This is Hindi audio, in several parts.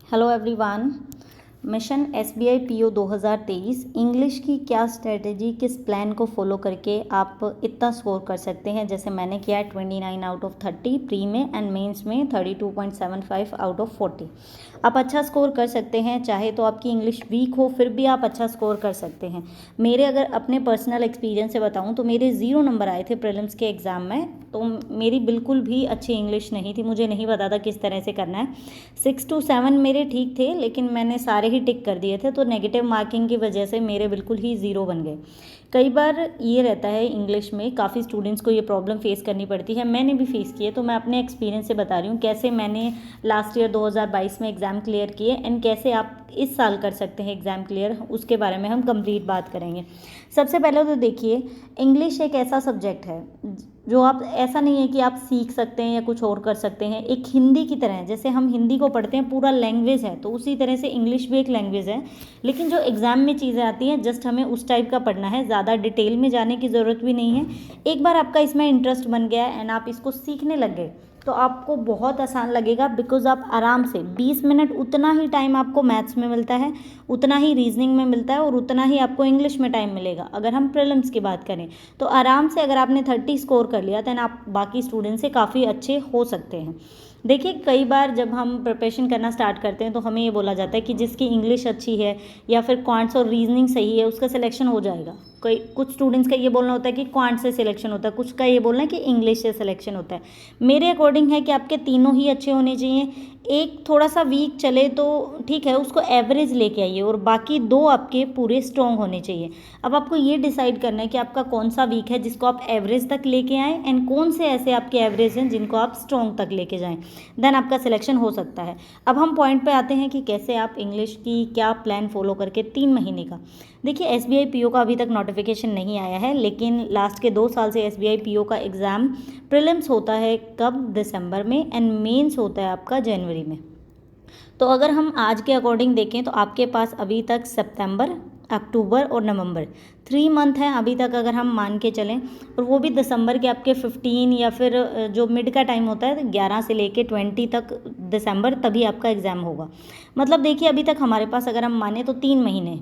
Hello everyone. Mission SBI PO 2023 English की क्या स्ट्रेटेजी, किस प्लान को फॉलो करके आप इतना स्कोर कर सकते हैं जैसे मैंने किया है 29 आउट ऑफ 30 प्री में एंड मेंस में 32.75 आउट ऑफ 40। आप अच्छा स्कोर कर सकते हैं, चाहे तो आपकी इंग्लिश वीक हो फिर भी आप अच्छा स्कोर कर सकते हैं। मेरे अगर अपने पर्सनल एक्सपीरियंस से बताऊं तो मेरे 0 नंबर आए थे प्रीलिम्स के एग्ज़ाम में। तो मेरी बिल्कुल भी अच्छी इंग्लिश नहीं थी, मुझे नहीं पता था किस तरह से करना है। 6 to 7 मेरे ठीक थे, लेकिन मैंने सारे ही टिक कर दिए थे, तो नेगेटिव मार्किंग की वजह से मेरे बिल्कुल ही 0 बन गए। कई बार ये रहता है इंग्लिश में, काफ़ी स्टूडेंट्स को ये प्रॉब्लम फेस करनी पड़ती है, मैंने भी फेस की है। तो मैं अपने एक्सपीरियंस से बता रही हूँ कैसे मैंने लास्ट ईयर 2022 में एग्ज़ाम क्लियर किए एंड कैसे आप इस साल कर सकते हैं एग्ज़ाम क्लियर, उसके बारे में हम कंप्लीट बात करेंगे। सबसे पहले तो देखिए, इंग्लिश एक ऐसा सब्जेक्ट है जो आप, ऐसा नहीं है कि आप सीख सकते हैं या कुछ और कर सकते हैं। एक हिंदी की तरह है, जैसे हम हिंदी को पढ़ते हैं पूरा लैंग्वेज है, तो उसी तरह से इंग्लिश भी एक लैंग्वेज है। लेकिन जो एग्ज़ाम में चीज़ें आती हैं जस्ट हमें उस टाइप का पढ़ना है, ज़्यादा डिटेल में जाने की ज़रूरत भी नहीं है। एक बार आपका इसमें इंटरेस्ट बन गया एंड आप इसको सीखने लग गए तो आपको बहुत आसान लगेगा, बिकॉज आप आराम से 20 मिनट उतना ही टाइम आपको मैथ्स में मिलता है, उतना ही रीजनिंग में मिलता है और उतना ही आपको इंग्लिश में टाइम मिलेगा। अगर हम प्रीलिम्स की बात करें तो आराम से अगर आपने 30 स्कोर कर लिया देन आप बाकी स्टूडेंट से काफ़ी अच्छे हो सकते हैं। देखिए, कई बार जब हम प्रिपरेशन करना स्टार्ट करते हैं तो हमें ये बोला जाता है कि जिसकी इंग्लिश अच्छी है या फिर क्वांट्स और रीजनिंग सही है उसका सिलेक्शन हो जाएगा। कुछ स्टूडेंट्स का ये बोलना होता है कि क्वांट से सिलेक्शन होता है, कुछ का ये बोलना है कि इंग्लिश से सिलेक्शन होता है। मेरे अकॉर्डिंग है कि आपके तीनों ही अच्छे होने चाहिए। एक थोड़ा सा वीक चले तो ठीक है, उसको एवरेज लेके आइए और बाकी 2 आपके पूरे स्ट्रॉन्ग होने चाहिए। अब आपको ये डिसाइड करना है कि आपका कौन सा वीक है जिसको आप एवरेज तक लेके आएँ एंड कौन से ऐसे आपके एवरेज हैं जिनको आप स्ट्रॉन्ग तक लेके जाएँ, देन आपका सिलेक्शन हो सकता है। अब हम पॉइंट पे आते हैं कि कैसे आप इंग्लिश की क्या प्लान फॉलो करके 3 महीने का। देखिए, एसबीआई पीओ का अभी तक नोटिफिकेशन नहीं आया है, लेकिन लास्ट के 2 साल से एसबीआई पीओ का एग्ज़ाम प्रीलिम्स होता है कब, दिसंबर में, एंड मेंस होता है आपका जनवरी में। तो अगर हम आज के अकॉर्डिंग देखें तो आपके पास अभी तक सितंबर, अक्टूबर और नवंबर 3 मंथ हैं अभी तक, अगर हम मान के चलें। और वो भी दिसंबर के आपके 15 या फिर जो मिड का टाइम होता है 11 से लेके 20 तक दिसंबर, तभी आपका एग्ज़ाम होगा। मतलब देखिए, अभी तक हमारे पास अगर हम माने तो 3 महीने।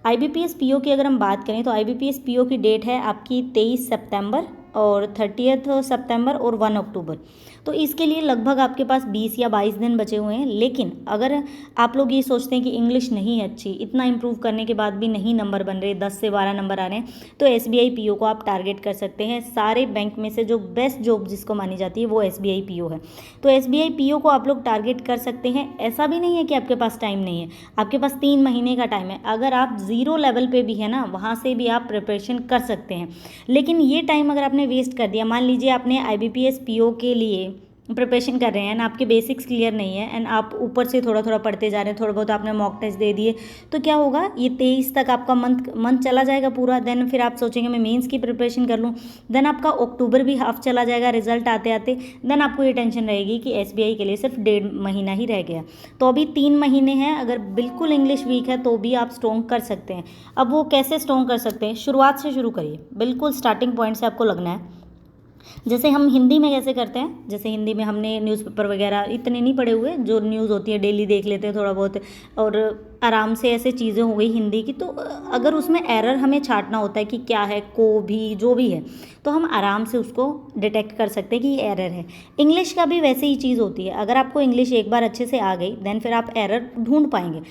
आईबीपीएस पीओ की अगर हम बात करें तो आईबीपीएस पीओ की डेट है आपकी 23 सितंबर और 30 सितंबर और 1 अक्टूबर। तो इसके लिए लगभग आपके पास 20 या 22 दिन बचे हुए हैं। लेकिन अगर आप लोग ये सोचते हैं कि इंग्लिश नहीं है अच्छी, इतना इंप्रूव करने के बाद भी नहीं नंबर बन रहे, 10 से 12 नंबर आ रहे हैं, तो एसबीआई पीओ को आप टारगेट कर सकते हैं। सारे बैंक में से जो बेस्ट जॉब जिसको मानी जाती है वो एसबीआई पीओ है, तो एसबीआई पीओ को आप लोग टारगेट कर सकते हैं। ऐसा भी नहीं है कि आपके पास टाइम नहीं है, आपके पास 3 महीने का टाइम है। अगर आप 0 लेवल पे भी है ना, वहाँ से भी आप प्रिपरेशन कर सकते हैं। लेकिन ये टाइम अगर आपने वेस्ट कर दिया, मान लीजिए आपने आईबीपीएस पीओ के लिए प्रिपरेशन कर रहे हैं एंड आपके बेसिक्स क्लियर नहीं है एंड आप ऊपर से थोड़ा थोड़ा पढ़ते जा रहे हैं, थोड़ा बहुत आपने मॉक टेस्ट दे दिए, तो क्या होगा, ये 23 तक आपका मंथ चला जाएगा पूरा। देन फिर आप सोचेंगे मैं मेंस की प्रिपरेशन कर लूँ, देन आपका अक्टूबर भी हाफ चला जाएगा रिजल्ट आते आते। देन आपको ये टेंशन रहेगी कि एसबीआई के लिए सिर्फ 1.5 महीना ही रह गया। तो अभी 3 महीने हैं, अगर बिल्कुल इंग्लिश वीक है तो भी आप स्ट्रॉन्ग कर सकते हैं। अब वो कैसे स्ट्रॉन्ग कर सकते हैं, शुरुआत से शुरू करिए, बिल्कुल स्टार्टिंग पॉइंट से आपको लगना है। जैसे हम हिंदी में कैसे करते हैं, जैसे हिंदी में हमने न्यूज़पेपर वगैरह इतने नहीं पढ़े हुए, जो न्यूज़ होती है डेली देख लेते हैं थोड़ा बहुत, और आराम से ऐसे चीज़ें हो गई हिंदी की। तो अगर उसमें एरर हमें छांटना होता है कि क्या है, को भी जो भी है, तो हम आराम से उसको डिटेक्ट कर सकते हैं कि ये एरर है। इंग्लिश का भी वैसे ही चीज़ होती है, अगर आपको इंग्लिश एक बार अच्छे से आ गई देन फिर आप एरर ढूंढ पाएंगे।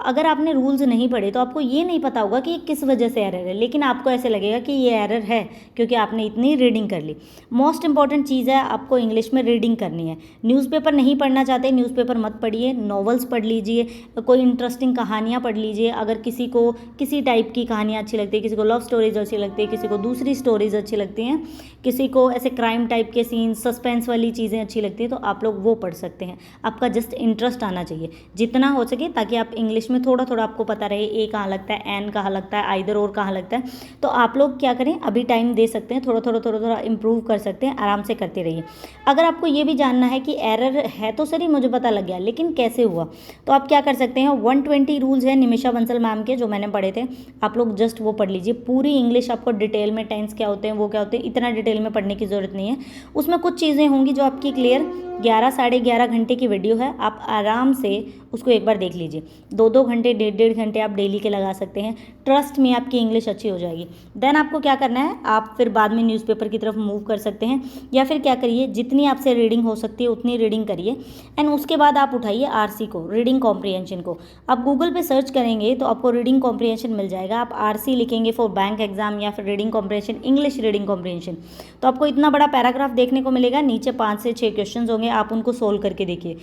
अगर आपने रूल्स नहीं पढ़े तो आपको ये नहीं पता होगा कि ये किस वजह से एरर है, लेकिन आपको ऐसे लगेगा कि ये एरर है क्योंकि आपने इतनी रीडिंग कर ली। मोस्ट इंपॉर्टेंट चीज़ है, आपको इंग्लिश में रीडिंग करनी है। न्यूज़पेपर नहीं पढ़ना चाहते, न्यूज़पेपर मत पढ़िए, नॉवेल्स पढ़ लीजिए, कोई इंटरेस्टिंग कहानियाँ पढ़ लीजिए। अगर किसी को किसी टाइप की कहानियाँ अच्छी लगती है, किसी को लव स्टोरीज अच्छी लगती है, किसी को दूसरी स्टोरीज अच्छी लगती हैं, किसी को ऐसे क्राइम टाइप के सीन, सस्पेंस वाली चीज़ें अच्छी लगती हैं, तो आप लोग वो पढ़ सकते हैं। आपका जस्ट इंटरेस्ट आना चाहिए जितना हो सके, ताकि आप इंग्लिश में थोड़ा थोड़ा आपको पता रहे ए कहाँ लगता है, एन कहाँ लगता है, आइदर और कहाँ लगता है, तो आप लोग क्या करें, अभी टाइम दे सकते हैं, थोड़ा थोड़ा थोड़ा थोड़ा इंप्रूव कर सकते हैं, आराम से करते रहिए। अगर आपको ये भी जानना है कि एरर है तो सर मुझे पता लग गया लेकिन कैसे हुआ, तो आप क्या कर सकते हैं, 120 रूल्स है निमिषा बंसल मैम के जो मैंने पढ़े थे, आप लोग जस्ट वो पढ़ लीजिए। पूरी इंग्लिश आपको डिटेल में, टेंस क्या होते हैं, वो क्या होते हैं, इतना डिटेल में पढ़ने की ज़रूरत नहीं है। उसमें कुछ चीज़ें होंगी जो आपकी क्लियर, 11 साढ़े 11 घंटे की वीडियो है, आप आराम से उसको एक बार देख लीजिए। 2 घंटे, 1.5 घंटे आप डेली के लगा सकते हैं। ट्रस्ट में आपकी इंग्लिश अच्छी हो जाएगी। देन आपको क्या करना है, आप फिर बाद में न्यूज़पेपर की तरफ मूव कर सकते हैं, या फिर क्या करिए, जितनी आपसे रीडिंग हो सकती है उतनी रीडिंग करिए। एंड उसके बाद आप उठाइए आरसी को, रीडिंग कॉम्प्रिहेंशन को। आप गूगल पे सर्च करेंगे तो आपको रीडिंग कॉम्प्रिहेंशन मिल जाएगा। आप आरसी लिखेंगे फॉर बैंक एग्जाम या फिर reading comprehension, English reading comprehension, तो आपको इतना बड़ा पैराग्राफ देखने को मिलेगा। नीचे 5 से 6 क्वेश्चन होंगे, आप उनको सोल्व करके देखिए।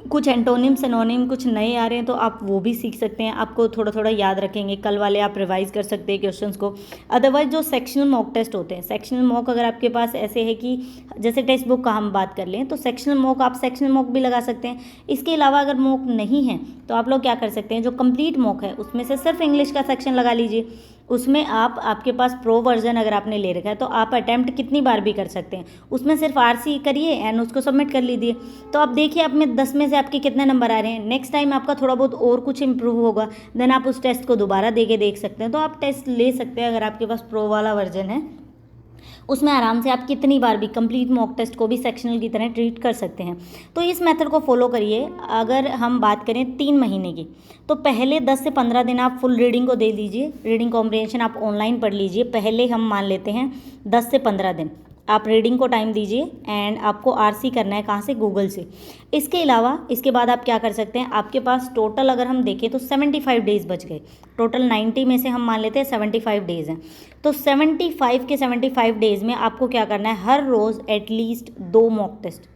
कुछ एंटोनिम सिनोनिम कुछ नए आ रहे हैं तो आप वो भी सीख सकते हैं, आपको थोड़ा थोड़ा याद रखेंगे। कल वाले आप रिवाइज कर सकते हैं क्वेश्चंस को। अदरवाइज जो सेक्शनल मॉक टेस्ट होते हैं, सेक्शनल मॉक अगर आपके पास ऐसे है कि जैसे टेक्स्ट बुक का हम बात कर लें तो सेक्शनल मॉक, आप सेक्शनल मॉक भी लगा सकते हैं। इसके अलावा अगर मॉक नहीं है तो आप लोग क्या कर सकते हैं, जो कंप्लीट मॉक है उसमें से सिर्फ इंग्लिश का सेक्शन लगा लीजिए। उसमें आपके पास प्रो वर्जन अगर आपने ले रखा है तो आप अटैम्प्ट कितनी बार भी कर सकते हैं, उसमें सिर्फ आरसी करिए एंड उसको सबमिट कर लीजिए। तो आप देखिए आप में 10 में से आपके कितने नंबर आ रहे हैं। नेक्स्ट टाइम आपका थोड़ा बहुत और कुछ इंप्रूव होगा, देन आप उस टेस्ट को दोबारा दे के देख सकते हैं। तो आप टेस्ट ले सकते हैं अगर आपके पास प्रो वाला वर्जन है, उसमें आराम से आप कितनी बार भी कंप्लीट मॉक टेस्ट को भी सेक्शनल की तरह ट्रीट कर सकते हैं। तो इस मेथड को फॉलो करिए। अगर हम बात करें 3 महीने की, तो पहले 10 से 15 दिन आप फुल रीडिंग को दे दीजिए। रीडिंग कॉम्प्रिहेंशन आप ऑनलाइन पढ़ लीजिए। पहले हम मान लेते हैं 10 से 15 दिन आप रीडिंग को टाइम दीजिए एंड आपको आरसी करना है कहाँ से, गूगल से। इसके अलावा इसके बाद आप क्या कर सकते हैं, आपके पास टोटल अगर हम देखें तो 75 डेज़ बच गए। टोटल 90 में से हम मान लेते हैं 75 डेज़ हैं, तो 75 के 75 डेज़ में आपको क्या करना है, हर रोज़ at least 2 mock test,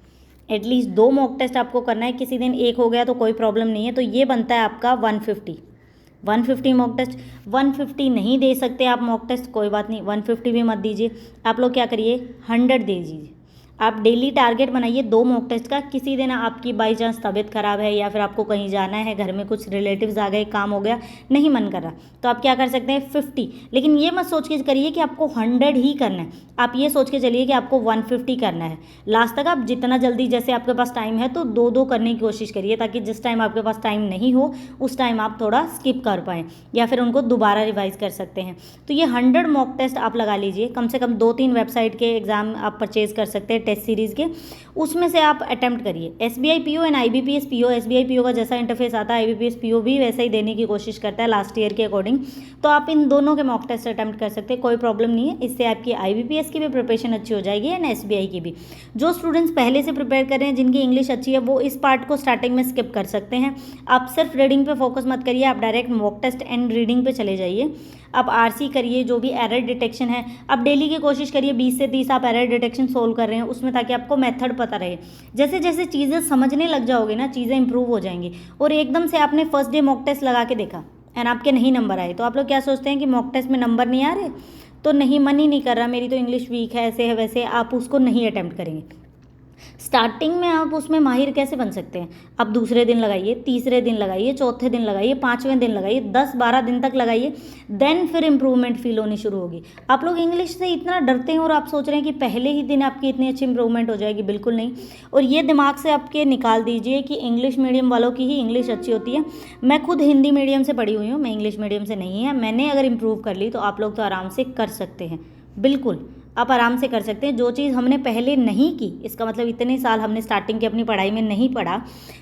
at least 2 mock test आपको करना है। किसी दिन एक हो गया तो कोई प्रॉब्लम नहीं है, तो ये बनता है आपका 150 मॉक टेस्ट। 150 नहीं दे सकते आप मॉक टेस्ट, कोई बात नहीं, 150 भी मत दीजिए। आप लोग क्या करिए, 100 दे दीजिए। आप डेली टारगेट बनाइए 2 मॉक टेस्ट का। किसी दिन आपकी बाई चांस तबीयत खराब है या फिर आपको कहीं जाना है, घर में कुछ रिलेटिव्स आ गए, काम हो गया, नहीं मन कर रहा, तो आप क्या कर सकते हैं 50। लेकिन ये मत सोच के करिए कि आपको 100 ही करना है, आप ये सोच के चलिए कि आपको 150 करना है। लास्ट तक आप जितना जल्दी, जैसे आपके पास टाइम है तो 2 करने की कोशिश करिए, ताकि जिस टाइम आपके पास टाइम नहीं हो उस टाइम आप थोड़ा स्किप कर पाएँ या फिर उनको दोबारा रिवाइज कर सकते हैं। तो ये 100 मॉक टेस्ट आप लगा लीजिए। कम से कम 2-3 वेबसाइट के एग्ज़ाम आप परचेज कर सकते हैं टेस्ट सीरीज़ के, उसमें से आप अटेम्प्ट करिए। SBI PO and IBPS PO, SBI PO का जैसा इंटरफेस आता है IBPS PO भी वैसा ही देने की कोशिश करता है लास्ट ईयर के अकॉर्डिंग। तो आप इन दोनों के मॉक टेस्ट अटेम्प्ट कर सकते हैं, कोई प्रॉब्लम नहीं है। इससे आपकी IBPS की भी प्रिपरेशन अच्छी हो जाएगी एंड SBI की भी। जो स्टूडेंट्स पहले से प्रिपेयर कर रहे हैं, जिनकी इंग्लिश अच्छी है, वो इस पार्ट को स्टार्टिंग में स्किप कर सकते हैं। आप सिर्फ रीडिंग पे फोकस मत करिए, आप direct mock test and reading पे चले जाइए। आप आरसी करिए, जो भी एरर डिटेक्शन है आप डेली की कोशिश करिए 20 से 30 आप एरर डिटेक्शन सोल्व कर रहे हैं उसमें, ताकि आपको मेथड पता रहे। जैसे जैसे चीज़ें समझने लग जाओगे ना, चीज़ें इंप्रूव हो जाएंगी। और एकदम से आपने फर्स्ट डे मॉक टेस्ट लगा के देखा एंड आपके नहीं नंबर आए, तो आप लोग क्या सोचते हैं कि मॉक टेस्ट में नंबर नहीं आ रहे, तो नहीं, मन ही नहीं कर रहा, मेरी तो इंग्लिश वीक है, ऐसे है वैसे, आप उसको नहीं अटैम्प्ट करेंगे। स्टार्टिंग में आप उसमें माहिर कैसे बन सकते हैं, आप दूसरे दिन लगाइए, तीसरे दिन लगाइए, चौथे दिन लगाइए, 5वें दिन लगाइए, 10-12 दिन तक लगाइए, देन फिर इंप्रूवमेंट फील होनी शुरू होगी। आप लोग इंग्लिश से इतना डरते हैं और आप सोच रहे हैं कि पहले ही दिन आपकी इतनी अच्छी इंप्रूवमेंट हो जाएगी, बिल्कुल नहीं। और ये दिमाग से आपके निकाल दीजिए कि इंग्लिश मीडियम वालों की ही इंग्लिश अच्छी होती है। मैं खुद हिंदी मीडियम से पढ़ी हुई हूँ, मैं इंग्लिश मीडियम से नहीं है। मैंने अगर इंप्रूव कर ली तो आप लोग तो आराम से कर सकते हैं, बिल्कुल आप आराम से कर सकते हैं। जो चीज़ हमने पहले नहीं की, इसका मतलब इतने साल हमने स्टार्टिंग की अपनी पढ़ाई में नहीं पढ़ा,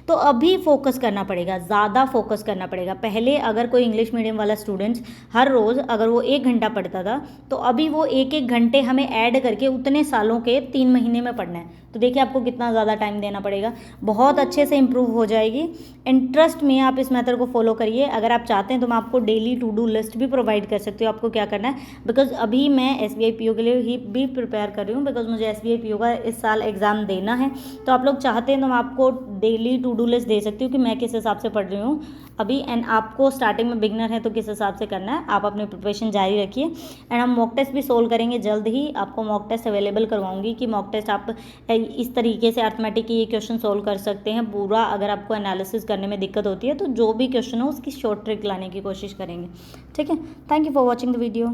तो अभी फोकस करना पड़ेगा, ज़्यादा फोकस करना पड़ेगा। पहले अगर कोई इंग्लिश मीडियम वाला स्टूडेंट्स हर रोज़ अगर वो 1 घंटा पढ़ता था, तो अभी वो 1-1 घंटे हमें ऐड करके उतने सालों के 3 महीने में पढ़ना है। तो देखिए आपको कितना ज़्यादा टाइम देना पड़ेगा, बहुत अच्छे से इंप्रूव हो जाएगी। इंटरेस्ट में आप इस मेथड को फॉलो करिए। अगर आप चाहते हैं तो मैं आपको डेली टू डू लिस्ट भी प्रोवाइड कर सकती हूँ, आपको क्या करना है, बिकॉज अभी मैं SBI PO के लिए ही भी प्रिपेयर कर रही हूँ, बिकॉज मुझे SBI PO का इस साल एग्ज़ाम देना है। तो आप लोग चाहते हैं तो मैं आपको डेली टू डू लिस्ट दे सकती हूँ कि मैं किस हिसाब से पढ़ रही हूँ अभी, एंड आपको स्टार्टिंग में बिगनर है तो किस हिसाब से करना है। आप अपनी प्रिपरेशन जारी रखिए, एंड हम मॉक टेस्ट भी सोल्व करेंगे जल्द ही। आपको मॉक टेस्ट अवेलेबल करवाऊंगी कि मॉक टेस्ट आप इस तरीके से अर्थमेटिक के ये क्वेश्चन सोल्व कर सकते हैं पूरा। अगर आपको एनालिसिस करने में दिक्कत होती है तो जो भी क्वेश्चन हो उसकी शॉर्ट ट्रिक लाने की कोशिश करेंगे, ठीक है। Thank you for watching the video.